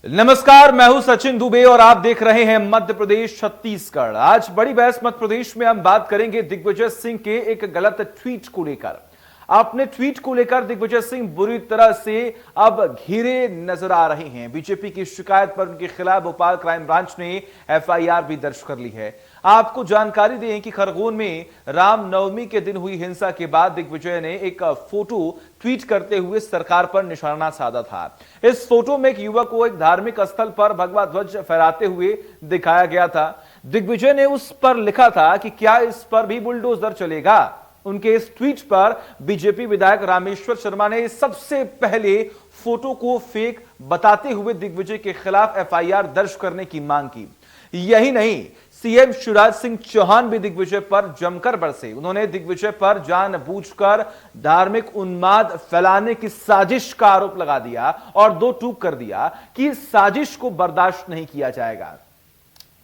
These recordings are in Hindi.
नमस्कार, मैं हूं सचिन दुबे और आप देख रहे हैं मध्य प्रदेश छत्तीसगढ़। आज बड़ी बहस मध्य प्रदेश में हम बात करेंगे दिग्विजय सिंह के एक गलत ट्वीट को लेकर। अपने ट्वीट को लेकर दिग्विजय सिंह बुरी तरह से अब घिरे नजर आ रहे हैं। बीजेपी की शिकायत पर उनके खिलाफ भोपाल क्राइम ब्रांच ने एफआईआर भी दर्ज कर ली है। आपको जानकारी दें कि खरगोन में रामनवमी के दिन हुई हिंसा के बाद दिग्विजय ने एक फोटो ट्वीट करते हुए सरकार पर निशाना साधा था। इस फोटो में एक युवक को एक धार्मिक स्थल पर भगवा ध्वज फहराते हुए दिखाया गया था। दिग्विजय ने उस पर लिखा था कि क्या इस पर भी बुलडोजर चलेगा। उनके इस ट्वीट पर बीजेपी विधायक रामेश्वर शर्मा ने सबसे पहले फोटो को फेक बताते हुए दिग्विजय के खिलाफ एफआईआर दर्ज करने की मांग की। यही नहीं, सीएम शिवराज सिंह चौहान भी दिग्विजय पर जमकर बरसे। उन्होंने दिग्विजय पर जानबूझकर धार्मिक उन्माद फैलाने की साजिश का आरोप लगा दिया और दो टूक कर दिया कि इस साजिश को बर्दाश्त नहीं किया जाएगा।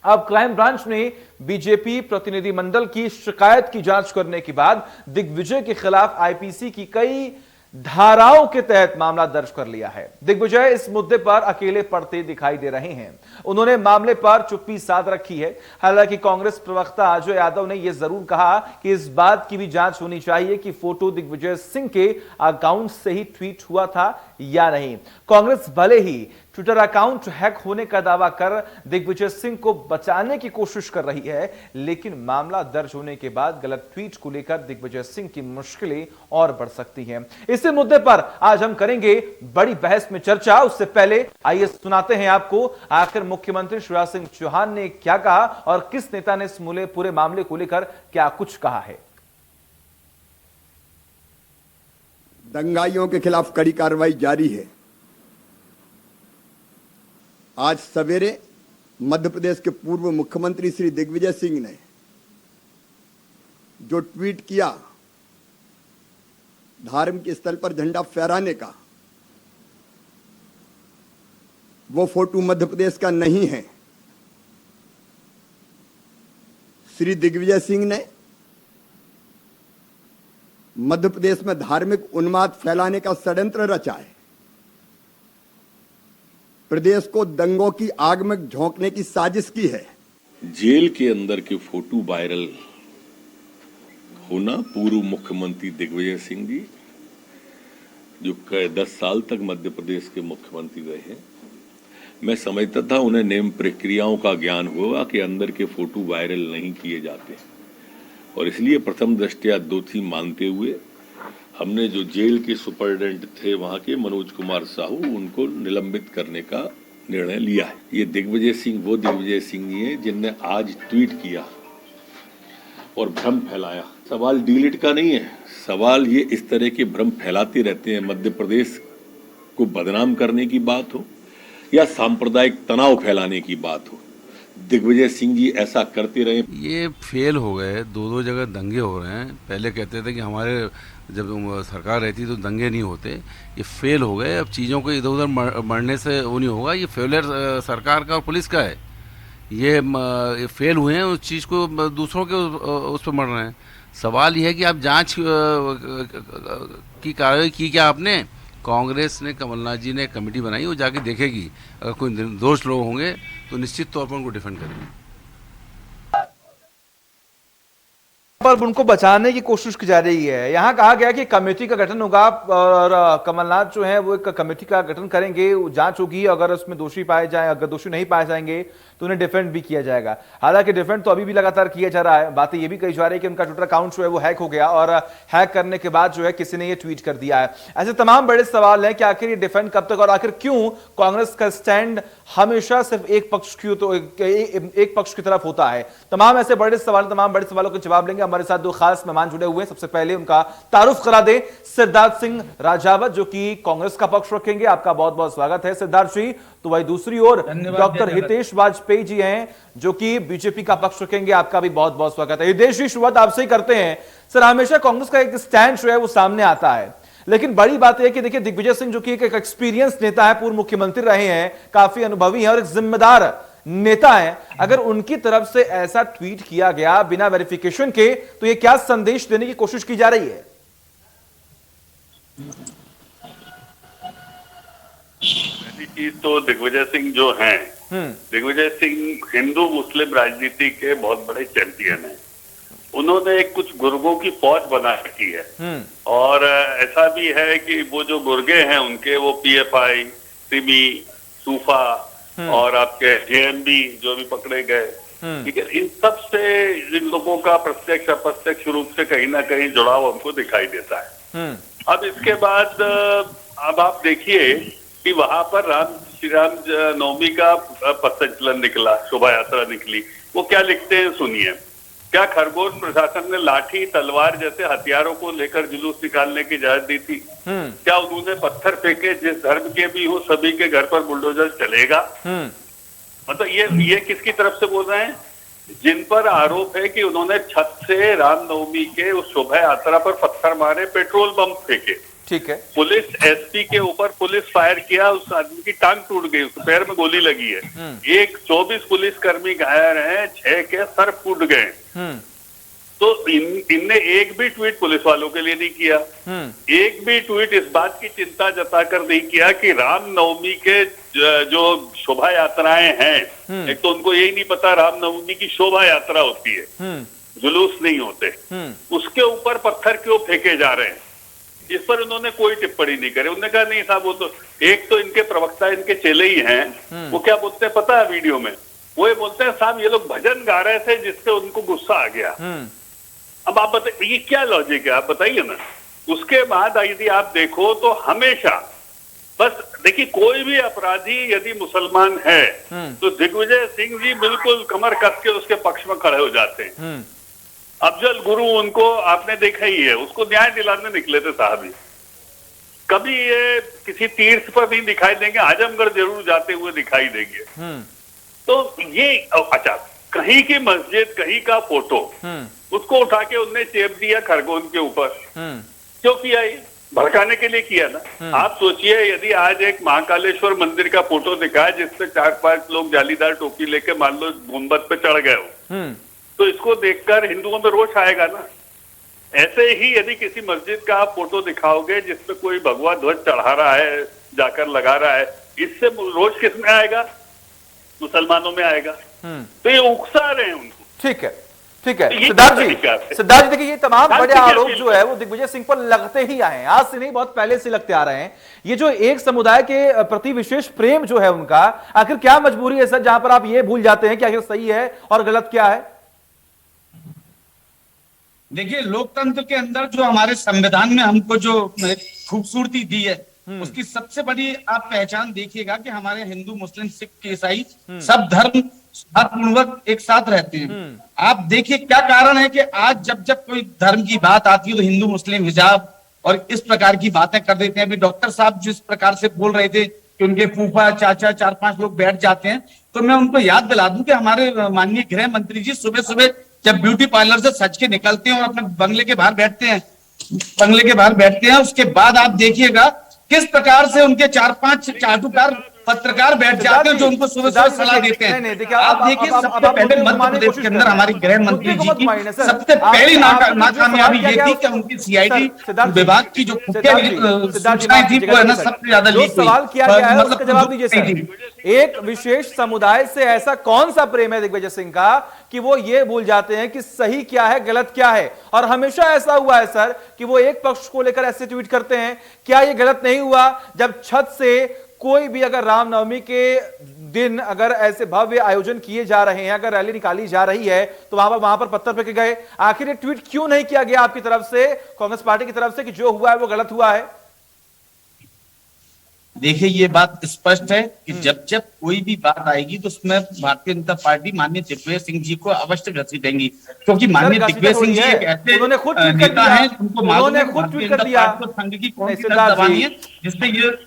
अब क्राइम ब्रांच ने बीजेपी प्रतिनिधिमंडल की शिकायत की जांच करने के बाद दिग्विजय के खिलाफ आईपीसी की कई धाराओं के तहत मामला दर्ज कर लिया है। दिग्विजय इस मुद्दे पर अकेले पड़ते दिखाई दे रहे हैं। उन्होंने मामले पर चुप्पी साध रखी है। हालांकि कांग्रेस प्रवक्ता अजय यादव ने यह जरूर कहा कि इस बात की भी जांच होनी चाहिए कि फोटो दिग्विजय सिंह के अकाउंट से ही ट्वीट हुआ था या नहीं। कांग्रेस भले ही ट्विटर अकाउंट हैक होने का दावा कर दिग्विजय सिंह को बचाने की कोशिश कर रही है, लेकिन मामला दर्ज होने के बाद गलत ट्वीट को लेकर दिग्विजय सिंह की मुश्किलें और बढ़ सकती हैं। इसी मुद्दे पर आज हम करेंगे बड़ी बहस में चर्चा। उससे पहले आइए सुनाते हैं आपको आखिर मुख्यमंत्री शिवराज सिंह चौहान ने क्या कहा और किस नेता ने इस पूरे मामले को लेकर क्या कुछ कहा है। दंगाइयों के खिलाफ कड़ी कार्रवाई जारी है। आज सवेरे मध्य प्रदेश के पूर्व मुख्यमंत्री श्री दिग्विजय सिंह ने जो ट्वीट किया धार्मिक स्थल पर झंडा फहराने का, वो फोटो मध्य प्रदेश का नहीं है। श्री दिग्विजय सिंह ने मध्य प्रदेश में धार्मिक उन्माद फैलाने का षड्यंत्र रचा है। प्रदेश को दंगों की आग में झोंकने की साजिश की है। जेल के अंदर के फोटो वायरल होना, पूर्व मुख्यमंत्री दिग्विजय सिंह जी जो 10 साल तक मध्य प्रदेश के मुख्यमंत्री रहे हैं, मैं समझता था उन्हें नियम प्रक्रियाओं का ज्ञान होगा कि अंदर के फोटो वायरल नहीं किए जाते, और इसलिए प्रथम दृष्टया दोषी मानते हुए हमने जो जेल के सुपरिटेंडेंट थे वहां के मनोज कुमार साहू, उनको निलंबित करने का निर्णय लिया है। ये दिग्विजय सिंह वो दिग्विजय सिंह जी हैं जिनने आज ट्वीट किया और भ्रम फैलाया। सवाल डिलीट का नहीं है, सवाल ये इस तरह के भ्रम फैलाते रहते हैं। मध्य प्रदेश को बदनाम करने की बात हो या सांप्रदायिक तनाव फैलाने की बात हो, दिग्विजय सिंह जी ऐसा करते रहे। ये फेल हो गए, दो जगह दंगे हो रहे हैं। पहले कहते थे कि हमारे जब सरकार रहती तो दंगे नहीं होते, ये फेल हो गए। अब चीज़ों को इधर उधर मरने से वो नहीं होगा। ये फेलियर सरकार का और पुलिस का है। ये फेल हुए हैं, उस चीज़ को दूसरों के उस पर मर रहे हैं। सवाल ये है कि आप जांच की कार्रवाई की क्या आपने? कांग्रेस ने, कमलनाथ जी ने कमेटी बनाई, वो जाके देखेगी। अगर कोई निर्दोष लोग होंगे तो निश्चित तौर पर उनको डिफेंड करेंगे। पर उनको बचाने की कोशिश की जा रही है। यहां कहा गया कि कमेटी का गठन होगा और कमलनाथ जो है वो एक कमेटी का गठन करेंगे, जांच होगी। अगर उसमें दोषी पाए जाए, अगर दोषी नहीं पाए जाएंगे तो उन्हें डिफेंड भी किया जाएगा। हालांकि डिफेंड तो अभी भी लगातार किया जा रहा है। बातें ये भी कही जा रही है कि उनका ट्विटर अकाउंट जो है वो हैक हो गया और हैक करने के बाद जो है किसी ने ये ट्वीट कर दिया है। ऐसे तमाम बड़े सवाल हैं कि आखिर ये डिफेंड कब तक, और आखिर क्यों कांग्रेस का स्टैंड हमेशा सिर्फ एक पक्ष की तरफ होता है। तमाम ऐसे बड़े सवाल, तमाम बड़े सवालों के जवाब लेंगे। हमारे साथ दो खास मेहमान जुड़े हुए हैं। सबसे पहले उनका तारुफ करा दे, सिद्धार्थ सिंह राजावत जो कि कांग्रेस का पक्ष रखेंगे। आपका बहुत बहुत स्वागत है सिद्धार्थ जी। तो वही दूसरी ओर डॉक्टर हितेश वाजपेयी जी हैं जो कि बीजेपी का पक्ष रखेंगे। आपका भी बहुत बहुत स्वागत है। हितेश जी, शुरुआत आपसे ही करते हैं। सर, हमेशा कांग्रेस का एक स्टैंड जो है वो सामने आता है, लेकिन बड़ी बात यह कि देखिए दिग्विजय सिंह जो कि एक एक्सपीरियंस नेता है, पूर्व मुख्यमंत्री रहे हैं, काफी अनुभवी हैं और एक जिम्मेदार नेता है। अगर उनकी तरफ से ऐसा ट्वीट किया गया बिना वेरिफिकेशन के, तो यह क्या संदेश देने की कोशिश की जा रही है? की तो दिग्विजय सिंह जो हैं, दिग्विजय सिंह हिंदू मुस्लिम राजनीति के बहुत बड़े चैंपियन हैं। उन्होंने कुछ गुर्गों की फौज बना रखी है और ऐसा भी है कि वो जो गुर्गे हैं उनके वो पीएफआई, सिमी, सूफा और आपके जेएमबी जो भी पकड़े गए, ठीक है, इन सब से इन लोगों का प्रत्यक्ष अप्रत्यक्ष रूप से कहीं ना कहीं जुड़ाव हमको दिखाई देता है। अब इसके बाद अब आप देखिए कि वहां पर श्री राम नवमी का पथ संचलन निकला, शोभा यात्रा निकली। वो क्या लिखते हैं सुनिए। क्या खरगोन प्रशासन ने लाठी तलवार जैसे हथियारों को लेकर जुलूस निकालने की इजाजत दी थी? क्या उन्होंने पत्थर फेंके? जिस धर्म के भी हो सभी के घर पर बुलडोजर चलेगा? मतलब ये किसकी तरफ से बोल रहे हैं? जिन पर आरोप है कि उन्होंने छत से रामनवमी के उस शोभा यात्रा पर पत्थर मारे, पेट्रोल बम फेंके। ठीक है। पुलिस एसपी के ऊपर पुलिस फायर किया, उस आदमी की टांग टूट गई, उसके पैर में गोली लगी है। 24 पुलिसकर्मी घायल हैं, 6 के सर फूट गए। तो इनने एक भी ट्वीट पुलिस वालों के लिए नहीं किया। एक भी ट्वीट इस बात की चिंता जताकर नहीं किया कि रामनवमी के जो शोभा यात्राएं हैं, एक तो उनको यही नहीं पता रामनवमी की शोभा यात्रा होती है, जुलूस नहीं होते, उसके ऊपर पत्थर क्यों फेंके जा रहे हैं, इस पर उन्होंने कोई टिप्पणी नहीं करे। उन्होंने कहा नहीं साहब, वो तो एक तो इनके प्रवक्ता इनके चेले ही हैं, वो क्या बोलते हैं पता है वीडियो में? वो ये बोलते हैं साहब ये लोग भजन गा रहे थे जिससे उनको गुस्सा आ गया। अब आप बताइए ये क्या लॉजिक है, आप बताइए ना। उसके बाद यदि आप देखो तो हमेशा बस देखिए, कोई भी अपराधी यदि मुसलमान है तो दिग्विजय सिंह जी बिल्कुल कमर कस के उसके पक्ष में खड़े हो जाते हैं। अफजल गुरु उनको आपने देखा ही है, उसको न्याय दिलाने निकले थे साहब ही। कभी ये किसी तीर्थ पर नहीं दिखाई देंगे, आजमगढ़ जरूर जाते हुए दिखाई देंगे। तो ये अच्छा, कहीं की मस्जिद, कहीं का फोटो, उसको उठा के उनने चेप दिया खरगोन के ऊपर। क्यों किया? ये भड़काने के लिए किया ना। आप सोचिए यदि आज एक महाकालेश्वर मंदिर का फोटो दिखाए जिसपे 4-5 लोग जालीदार टोपी लेके मान लो गुंबद पे चढ़ गए हो, तो इसको देखकर हिंदुओं में रोष आएगा ना। ऐसे ही यदि किसी मस्जिद का आप फोटो दिखाओगे जिसपे कोई भगवा ध्वज चढ़ा रहा है, जाकर लगा रहा है, इससे रोष किसमें आएगा? मुसलमानों में आएगा। तो ये उकसा रहे हैं उनको। ठीक है, ठीक है। सिद्धार्थ जी देखिए, ये तमाम बड़े आरोप जो है वो दिग्विजय सिंह पर लगते ही आए हैं, आज से नहीं बहुत पहले से लगते आ रहे हैं। ये जो एक समुदाय के प्रति विशेष प्रेम जो है उनका, आखिर क्या मजबूरी है सर जहां पर आप ये भूल जाते हैं कि आखिर सही है और गलत क्या है? देखिए, लोकतंत्र के अंदर जो हमारे संविधान में हमको जो खूबसूरती दी है, उसकी सबसे बड़ी आप पहचान देखिएगा कि हमारे हिंदू, मुस्लिम, सिख, ईसाई सब धर्म पूर्वक एक साथ रहते हैं। आप देखिए क्या कारण है कि आज जब जब कोई धर्म की बात आती है तो हिंदू मुस्लिम हिजाब और इस प्रकार की बातें कर देते हैं। अभी डॉक्टर साहब जिस प्रकार से बोल रहे थे कि उनके फूफा चाचा 4-5 लोग बैठ जाते हैं, तो मैं उनको याद दिला दूं कि हमारे माननीय गृह मंत्री जी सुबह सुबह जब ब्यूटी पार्लर से सज के निकलते हैं और अपने बंगले के बाहर बैठते हैं, उसके बाद आप देखिएगा किस प्रकार से उनके 4-5 चाटुकार पत्रकार बैठ जाते हैं जो उनको सुबह सुबह सलाह देते हैं। आप देखिए, सबसे पहले मध्य प्रदेश के अंदर हमारी गृह मंत्री जी की सबसे पहली नाकामयाबी ये थी कि उनकी सीआईडी विभाग की जो सूचनाएं थी वो है ना सबसे ज्यादा लीक हुई। सवाल किया गया है, उसका जवाब दीजिए सर। एक विशेष समुदाय से ऐसा कौन सा प्रेम है दिग्विजय सिंह का कि वो ये भूल जाते हैं कि सही क्या है, गलत क्या है? और हमेशा ऐसा हुआ है सर कि वो एक पक्ष को लेकर ऐसे ट्वीट करते हैं। क्या ये गलत नहीं हुआ जब छत से कोई भी अगर रामनवमी के दिन अगर ऐसे भव्य आयोजन किए जा रहे हैं, अगर रैली निकाली जा रही है, तो वहां पर पत्थर फेंके गए? आखिर ये ट्वीट क्यों नहीं किया गया आपकी तरफ से, कांग्रेस पार्टी की तरफ से, कि जो हुआ है वो गलत हुआ है? देखिए, ये बात स्पष्ट है कि जब जब कोई भी बात आएगी तो उसमें भारतीय जनता पार्टी माननीय दिग्विजय सिंह जी को अवश्य घसीटेंगी, क्योंकि माननीय दिग्विजय सिंह जी एक ऐसे नेता हैं उनको मालूम है भारतीय जनता पार्टी को संघ की कौन सी दबानी है जिससे ये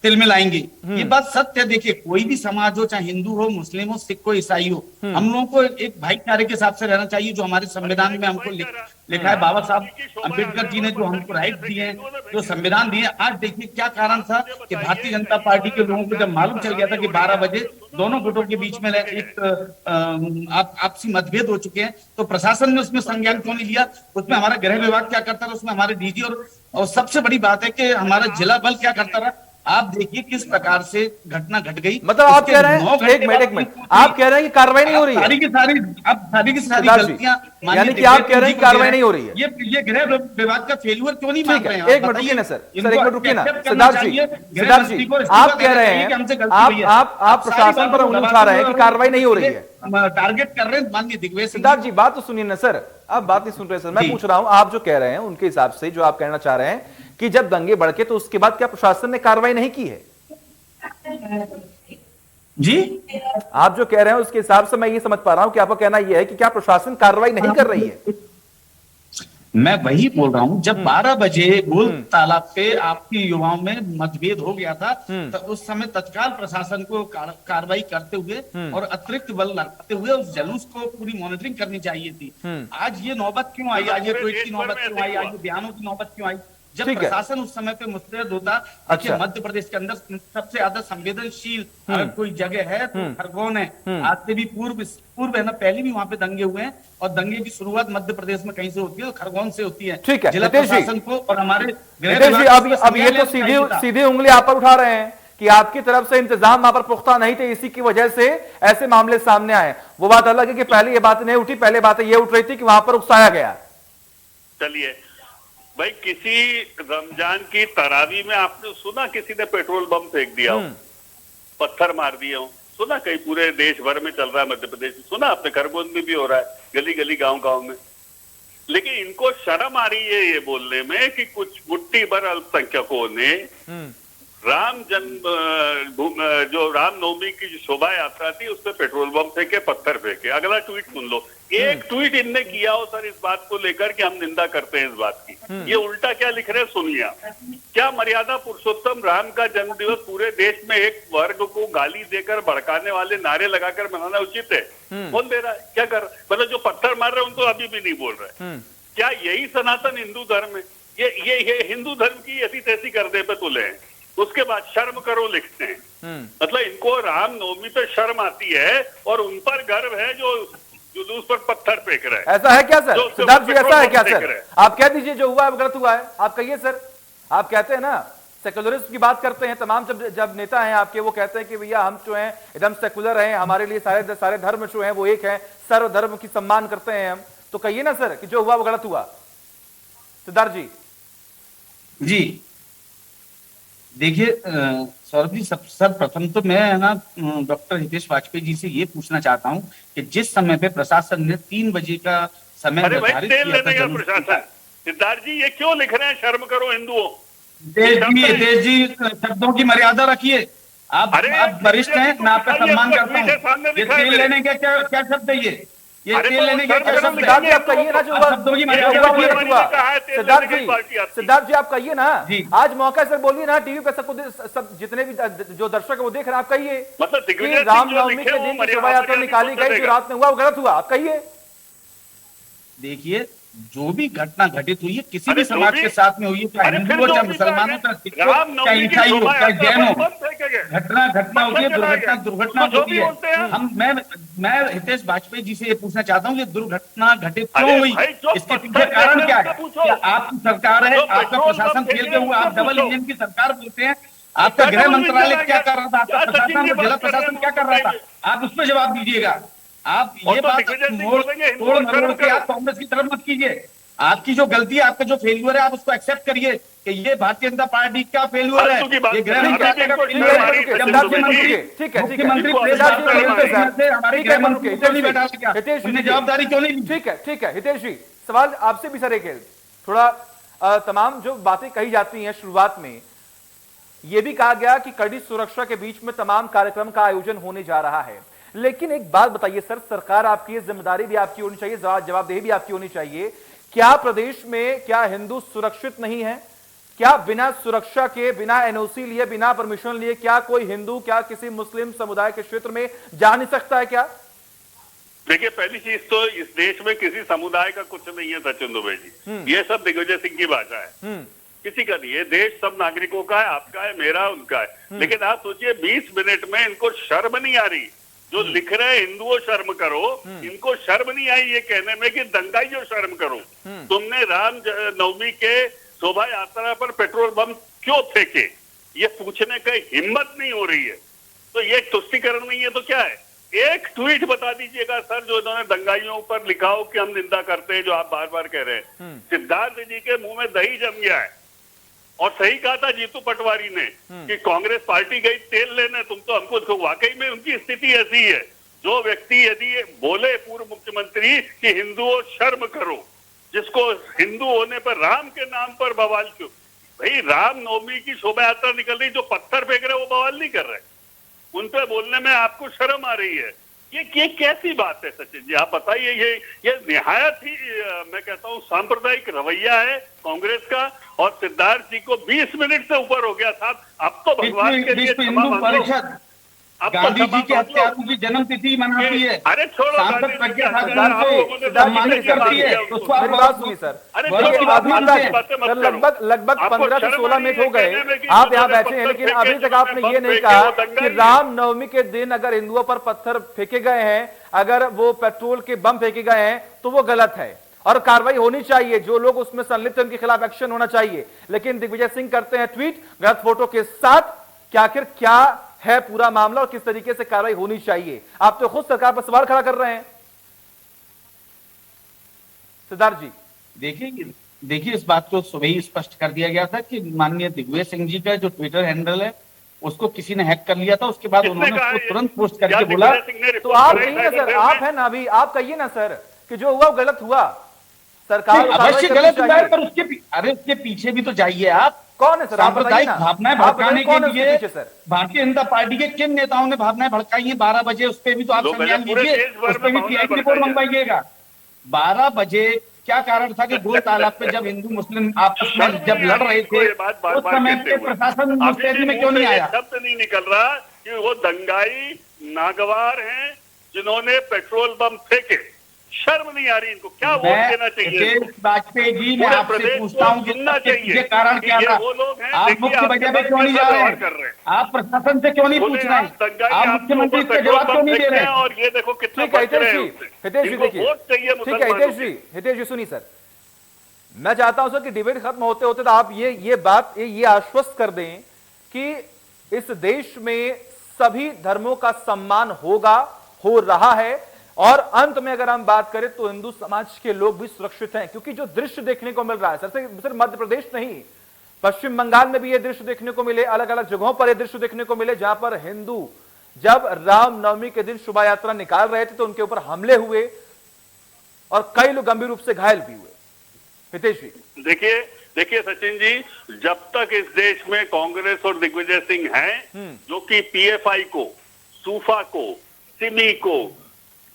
तिलमिल आएंगे। ये बात सत्य है। देखिए, कोई भी समाज हो, चाहे हिंदू हो, मुस्लिम हो, सिख हो, ईसाई हो, हम लोगों को एक भाईचारे के हिसाब से रहना चाहिए जो हमारे संविधान में हमको लिखा है। बाबा साहब अम्बेडकर जी ने जो हमको राइट दिए हैं, जो संविधान दिए। आज देखिए क्या कारण था कि भारतीय जनता पार्टी के लोगों को जब मालूम चल गया था कि 12 बजे दोनों गुटों के बीच में एक आपसी मतभेद हो चुके हैं, तो प्रशासन ने उसमें संज्ञान क्यों नहीं लिया? उसमें हमारा गृह विभाग क्या करता रहा, उसमें हमारे डीजी और सबसे बड़ी बात है कि हमारा जिला बल क्या करता रहा, आप देखिए किस प्रकार से घटना घट गई। मतलब आप कह रहे हैं, एक मिनट, आप कह रहे हैं कि कार्रवाई नहीं हो रही है, सारी की सारी गलतियां, यानी कि आप कह रहे हैं कि कार्रवाई नहीं हो रही है। ये गृह विभाग का फेलियर क्यों नहीं मान रहे हैं? एक मिनट रुकिए ना सर, एक मिनट रुकिए ना सिद्धार्थ जी, आप कह रहे हैं, आप प्रशासन पर उंगली उठा रहे हैं कि कार्रवाई नहीं हो रही है, टारगेट कर रहे हैं माननीय दिग्विजय सिंह। सिद्धार्थ जी बात तो सुनिए ना सर, आप बात नहीं सुन रहे सर, मैं पूछ रहा हूं, आप जो कह रहे हैं उनके हिसाब से जो आप कहना चाह रहे हैं कि जब दंगे भड़के तो उसके बाद क्या प्रशासन ने कार्रवाई नहीं की है? जी, आप जो कह रहे हैं उसके हिसाब से मैं ये समझ पा रहा हूं कि आपका कहना यह है कि क्या प्रशासन कार्रवाई नहीं कर रही है? मैं वही बोल रहा हूं, जब 12 बजे गोल तालाब पे आपकी युवाओं में मतभेद हो गया था, तो उस समय तत्काल प्रशासन को कार्रवाई करते हुए और अतिरिक्त बल लगाते हुए उस जुलूस को पूरी मॉनिटरिंग करनी चाहिए थी। आज ये नौबत क्यों आई? आज ये ट्वीट की नौबत क्यों आई? आज ये बयानों की नौबत क्यों आई? जब प्रशासन उस समय पे मुस्तैद होता। अच्छा। मध्य प्रदेश के अंदर सबसे ज्यादा संवेदनशील अगर कोई जगह है तो खरगोन है। आज से भी पूर्व है ना, पहले भी वहां पे दंगे हुए हैं, और दंगे की शुरुआत मध्य प्रदेश में कहीं से होती है, तो खरगोन से होती है। ठीक है, जिला प्रशासन को और हमारे अब ये तो सीधी उंगली आप पर उठा रहे हैं कि आपकी तरफ से इंतजाम वहां पर पुख्ता नहीं थे, इसी की वजह से ऐसे मामले सामने आए। वो बात अलग है कि पहले ये बात नहीं उठी, पहले बात ये उठ रही थी कि वहां पर उकसाया गया। चलिए भाई, किसी रमजान की तरावी में आपने सुना किसी ने पेट्रोल बम फेंक दिया हो, पत्थर मार दिए हो? सुना? कहीं पूरे देश भर में चल रहा है, मध्य प्रदेश में सुना आपने, खरगोन में भी हो रहा है, गली गली गांव गांव में। लेकिन इनको शर्म आ रही है ये बोलने में कि कुछ मुट्ठी भर अल्पसंख्यकों ने जो रामनवमी की जो शोभा यात्रा थी उसमें पेट्रोल बम फेंके, पत्थर फेंके। अगला ट्वीट सुन लो, एक ट्वीट इनने किया हो सर इस बात को लेकर कि हम निंदा करते हैं इस बात की। ये उल्टा क्या लिख रहे हैं सुनिए आप। क्या मर्यादा पुरुषोत्तम राम का जन्म दिवस पूरे देश में एक वर्ग को गाली देकर भड़काने वाले नारे लगाकर मनाना उचित है? कौन दे रहा है? क्या कर, मतलब जो पत्थर मार रहे हैं उनको अभी भी नहीं बोल रहे। क्या यही सनातन हिंदू धर्म है? ये हिंदू धर्म की ऐसी तैसी करने पे तुले हैं। उसके बाद शर्म करो लिखते हैं। मतलब इनको रामनवमी पे शर्म आती है और उन पर गर्व है जो जुलूस पर पत्थर फेंक रहे हैं। ऐसा है क्या सर? सिद्धार्थ जी ऐसा है क्या सर? आप कह दीजिए जो हुआ है गलत हुआ है, आप कहिए सर। आप कहते हैं ना सेकुलरिज्म की बात करते हैं तमाम, जब नेता हैं आपके वो कहते हैं कि भैया हम जो हैं एकदम सेकुलर हैं, हमारे लिए सारे धर्म जो हैं वो एक है, सर्व धर्म की सम्मान करते हैं हम, तो कहिए ना सर कि जो हुआ वो गलत हुआ। सिद्धार्थ जी। जी देखिए सौरभ जी, सर्वप्रथम तो मैं है ना डॉक्टर हितेश वाजपेयी जी से ये पूछना चाहता हूं कि जिस समय पे प्रशासन ने 3 बजे का समय निर्धारित किया था प्रशासन, सिद्धार्थ जी ये क्यों लिख रहे हैं शर्म करो हिंदुओं? हितेश जी शब्दों की मर्यादा रखिए। आप वरिष्ठ हैं, मैं आपका सम्मान करता हूँ। ये तेल लेने का क्या शब्द है? ये तेल लेने का क्या शब्द है? आप कहिए ना जो शब्दों की मर्यादा हुआ। सिद्धार्थ जी आप कहिए ना, आज मौका सर बोलिए ना, टीवी पे सब जितने भी जो दर्शक है वो देख रहे हैं, आप कहिए कि रामनवमी के दिन शोभा यात्रा निकाली गई जो रात में हुआ वो गलत हुआ, आप कहिए। देखिए जो भी घटना घटित हुई है किसी भी समाज के साथ में हुई है, चाहे हिंदू हो, चाहे मुसलमानों, चाहे ईसाई हो, चाहे जैन हो, घटना होती है, दुर्घटना होती है। मैं हितेश वाजपेयी जी से ये पूछना चाहता हूँ कि दुर्घटना घटित क्यों हुई, इसके पीछे कारण क्या है? क्या आपकी सरकार है, आपका प्रशासन फेल के हुआ, आप डबल इंजन की सरकार बोलते हैं, आपका गृह मंत्रालय क्या कर रहा था, आपका प्रशासन, जिला प्रशासन क्या कर रहा था? आप उस पर जवाब दीजिएगा। आप ये बात तोड़ मरोड़ के आप कांग्रेस की तरफ मत कीजिए। आपकी जो गलती है, आपका जो फेल्यूर है, आप उसको एक्सेप्ट करिए कि ये भारतीय जनता पार्टी का फेल्यूर है, ये गृह मंत्रालय का फेल्यूर है। मुख्यमंत्री हमारे गृह मंत्री क्यों नहीं बैठा सका? हमने जवाबदारी क्यों नहीं? ठीक है हितेश जी, सवाल आपसे भी सर एक है थोड़ा, तमाम जो बातें कही जाती हैं शुरुआत में यह भी कहा गया कि कड़ी सुरक्षा के बीच में तमाम कार्यक्रम का आयोजन होने जा रहा है, लेकिन एक बात बताइए सर, सरकार आपकी, जिम्मेदारी भी आपकी होनी चाहिए, जवाबदेही भी आपकी होनी चाहिए। क्या प्रदेश में क्या हिंदू सुरक्षित नहीं है? क्या बिना सुरक्षा के, बिना एनओसी लिए, बिना परमिशन लिए क्या कोई हिंदू, क्या किसी मुस्लिम समुदाय के क्षेत्र में जा नहीं सकता है क्या? देखिए पहली चीज तो इस देश में किसी समुदाय का कुछ नहीं है सचिन दुबे जी, ये सब दिग्विजय सिंह की भाषा है, किसी का नहीं है। देश सब नागरिकों का है, आपका है, मेरा, उनका है। लेकिन आप सोचिए 20 मिनट में इनको शर्म नहीं आ रही, जो लिख रहे हिंदुओं शर्म करो, इनको शर्म नहीं आई ये कहने में कि दंगाइयों शर्म करो। तुमने राम नवमी के शोभा यात्रा पर पेट्रोल बम क्यों फेंके? ये पूछने की हिम्मत नहीं हो रही है। तो ये तुष्टीकरण नहीं है तो क्या है? एक ट्वीट बता दीजिएगा सर जो इन्होंने दंगाइयों पर लिखा हो कि हम निंदा करते हैं, जो आप बार बार कह रहे हैं। सिद्धार्थ जी के मुंह में दही जम गया है। और सही कहा था जीतू पटवारी ने कि कांग्रेस पार्टी गई तेल लेने, तुम तो हमको देखो। वाकई में उनकी स्थिति ऐसी है, जो व्यक्ति यदि बोले पूर्व मुख्यमंत्री कि हिंदुओं शर्म करो, जिसको हिंदू होने पर राम के नाम पर बवाल क्यों? भाई राम नवमी की शोभा यात्रा निकल रही, जो पत्थर फेंक रहे वो बवाल नहीं कर रहे, उन पे बोलने में आपको शर्म आ रही है। ये कैसी बात है सचिन जी, आप बताइए। ये निहायत ही मैं कहता हूँ सांप्रदायिक रवैया है कांग्रेस का। और सिद्धार्थ जी को 20 मिनट से ऊपर हो गया साहब, अब तो भगवान के लिए क्षमा मांगो। गांधी जी के हत्यारों की जन्म तिथि मनाती है, अरे छोड़ो, सांसद प्रज्ञा ठाकुर को सम्मानित करती है, तो मेरी बात सुनिए सर। लगभग 15 से 16 मिनट हो गए आप यहाँ बैठे हैं, लेकिन अभी तक आपने ये नहीं कहा कि रामनवमी के दिन अगर हिंदुओं पर पत्थर फेंके गए हैं, अगर वो पेट्रोल के बम फेंके गए हैं तो वो गलत है और कार्रवाई होनी चाहिए। जो लोग उसमें संलिप्त हैं उनके खिलाफ एक्शन होना चाहिए। लेकिन दिग्विजय सिंह करते हैं ट्वीट गलत फोटो के साथ। आखिर क्या है पूरा मामला और किस तरीके से कार्रवाई होनी चाहिए? आप तो खुद सरकार पर सवाल खड़ा कर रहे हैं सिद्धार्थ जी। देखिए इस बात को सुबह ही स्पष्ट कर दिया गया था कि माननीय दिग्विजय सिंह जी का जो ट्विटर हैंडल है उसको किसी ने हैक कर लिया था। उसके बाद उन्होंने उसको तुरंत पोस्ट करके बोला। तो आप कहिए ना सर, आप है ना अभी, आप कहिए ना सर कि जो हुआ वो गलत हुआ, सरकार अवश्य गलत हुआ है, पर उसके पीछे भी तो जाइए आप। कौन है सर? सांप्रदायिक भावनाएं भड़काने के लिए भारतीय जनता पार्टी के किन नेताओं ने भावनाएं भड़काई हैं 12 बजे? उस पर भी तो आप संज्ञान लीजिए, उस पर भी पीआई की रिपोर्ट मंगवाइएगा। 12 बजे क्या कारण था कि गोल तालाब पे जब हिंदू मुस्लिम आपस में जब लड़ रहे थे उस समय पे प्रशासन मुस्तैदी में क्यों नहीं आया? शब्द नहीं निकल रहा कि वो दंगाई नागवार हैं जिन्होंने पेट्रोल बम फेंके। शर्म नहीं आ रही इनको? क्या वोट देना चाहिए? वाजपेयी जी, मैं आपसे पूछता हूँ कि कारण क्या था? आप मुख्य वजह पे क्यों नहीं जा रहे हैं? आप प्रशासन से क्यों नहीं पूछ रहे हैं? आप मुख्यमंत्री इसका जवाब क्यों नहीं दे रहे हैं? और ये देखो कितना हितेश जी सुनिए सर, मैं चाहता हूं सर कि डिबेट खत्म होते होते तो आप ये आश्वस्त कर दें कि इस देश में सभी धर्मों का सम्मान होगा, हो रहा है। और अंत में अगर हम बात करें तो हिंदू समाज के लोग भी सुरक्षित हैं, क्योंकि जो दृश्य देखने को मिल रहा है सिर्फ मध्य प्रदेश नहीं, पश्चिम बंगाल में भी ये दृश्य देखने को मिले, अलग अलग जगहों पर ये दृश्य देखने को मिले, जहां पर हिंदू जब रामनवमी के दिन शोभा यात्रा निकाल रहे थे तो उनके ऊपर हमले हुए और कई लोग गंभीर रूप से घायल भी हुए। हितेश जी देखिए सचिन जी, जब तक इस देश में कांग्रेस और दिग्विजय सिंह हैं जो कि पीएफआई को, सूफा को, सिमी को,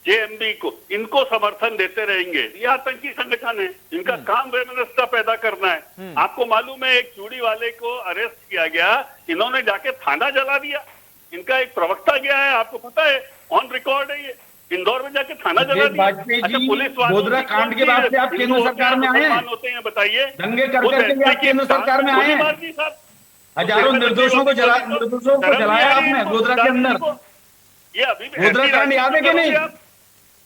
जेएमबी को, इनको समर्थन देते रहेंगे, ये आतंकी संगठन है। इनका काम वैमनस्यता पैदा करना है। आपको मालूम है एक चूड़ी वाले को अरेस्ट किया गया, इन्होंने जाके थाना जला दिया। इनका एक प्रवक्ता गया है, आपको पता है, ऑन रिकॉर्ड है ये, इंदौर में जाके थाना जला दिया। अच्छा, पुलिस गोधरा कांड के बाद से आप केंद्र सरकार में आए हैं, होते हैं बताइए, दंगे करके आप केंद्र सरकार में आए हैं। हजारों निर्दोषों को जलाया आपने गोधरा के अंदर। ये अभी गोधरा कांड याद है कि नहीं?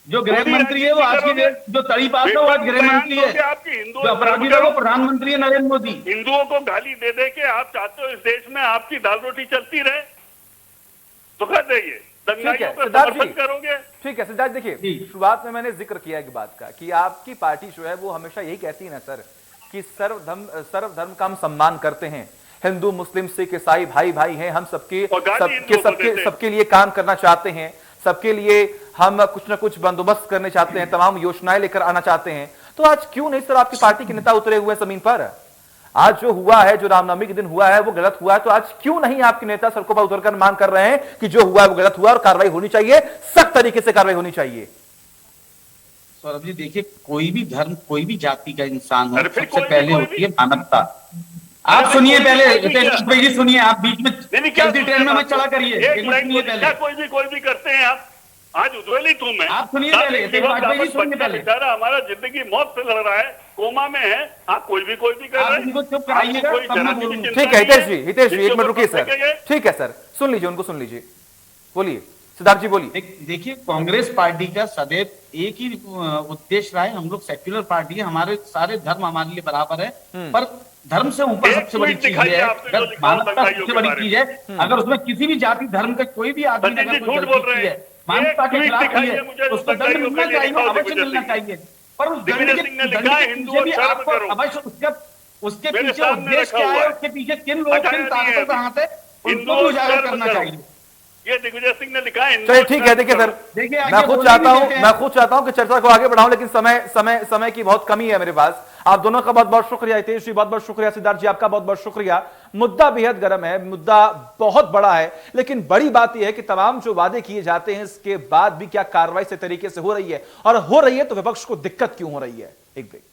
जो गृह मंत्री है वो आज की जो तड़ीपार था वो आज गृह मंत्री है, जो अपराधी था वो प्रधानमंत्री है नरेंद्र मोदी। हिंदुओं को गाली दे दे के आप चाहते हो इस देश में आपकी दाल रोटी चलती रहे? तो कर देंगे, दंगाइयों पर समर्थन करोगे? ठीक है सिद्धार्थ, देखिए शुरुआत में मैंने जिक्र किया एक बात का कि आपकी पार्टी जो है वो हमेशा यही कहती है ना सर कि सर्वधर्म का हम सम्मान करते हैं, हिंदू मुस्लिम सिख ईसाई भाई भाई हैं, हम सबके लिए काम करना चाहते हैं, सबके लिए हम कुछ ना कुछ बंदोबस्त करने चाहते हैं, तमाम योजनाएं लेकर आना चाहते हैं। तो आज क्यों नहीं सर आपकी पार्टी के नेता उतरे हुए जमीन पर? आज जो हुआ है, जो रामनवमी के दिन हुआ है वो गलत हुआ है, तो आज क्यों नहीं आपके नेता सड़कों पर उतरकर मांग कर रहे हैं कि जो हुआ है वो गलत हुआ और कार्रवाई होनी चाहिए, सख्त तरीके से कार्रवाई होनी चाहिए? सौरभ जी देखिए, कोई भी धर्म कोई भी जाति का इंसान हो, सबसे पहले होती है मानवता। आप सुनिए पहले, हितेश जी सुनिए, आप बीच में चलती ट्रेन में मत चला करिए, कोई भी करते हैं आप। आज उज्ज्वलित हूं मैं, आप सुनिए पहले, बेचारा हमारा जिंदगी मौत से लड़ रहा है, कोमा में है, आप कोई भी कर रहे हैं। ठीक है हितेश जी एक मिनट रुकिए सर। ठीक है सर, सुन लीजिए, उनको सुन लीजिए, बोलिए सिद्धार्थ जी बोलिए। देखिए कांग्रेस पार्टी का सदैव एक ही उद्देश्य रहा है, हम लोग सेक्युलर पार्टी है, हमारे सारे धर्म हमारे लिए बराबर है, पर धर्म से ऊपर सबसे बड़ी चीज है, अगर मानवता सबसे बड़ी चीज है, अगर उसमें किसी भी जाति धर्म का कोई भी आदमी अगर कोई गलती की है, मानवता के खिलाफ की है, तो उसको दंड मिलना चाहिए, अवश्य मिलना चाहिए। पर उस दंड के पीछे भी आपको अवश्य उसके पीछे उद्देश्य क्या है, उसके पीछे किन लोग किन ताकतों का हाथ है, उनको भी उजागर करना चाहिए। ये दिग्विजय सिंह ने लिखा है। चलिए ठीक है, देखिए सर, मैं खुद चाहता हूं कि चर्चा को आगे बढ़ाऊं, लेकिन समय की बहुत कमी है मेरे पास। आप दोनों का बहुत बहुत शुक्रिया, हितेश जी बहुत बहुत शुक्रिया, सिद्धार्थ जी आपका बहुत बहुत शुक्रिया। मुद्दा बेहद गर्म है, मुद्दा बहुत बड़ा है, लेकिन बड़ी बात यह है कि तमाम जो वादे किए जाते हैं इसके बाद भी क्या कार्रवाई से तरीके से हो रही है, और हो रही है तो विपक्ष को दिक्कत क्यों हो रही है। एक ब्रेक।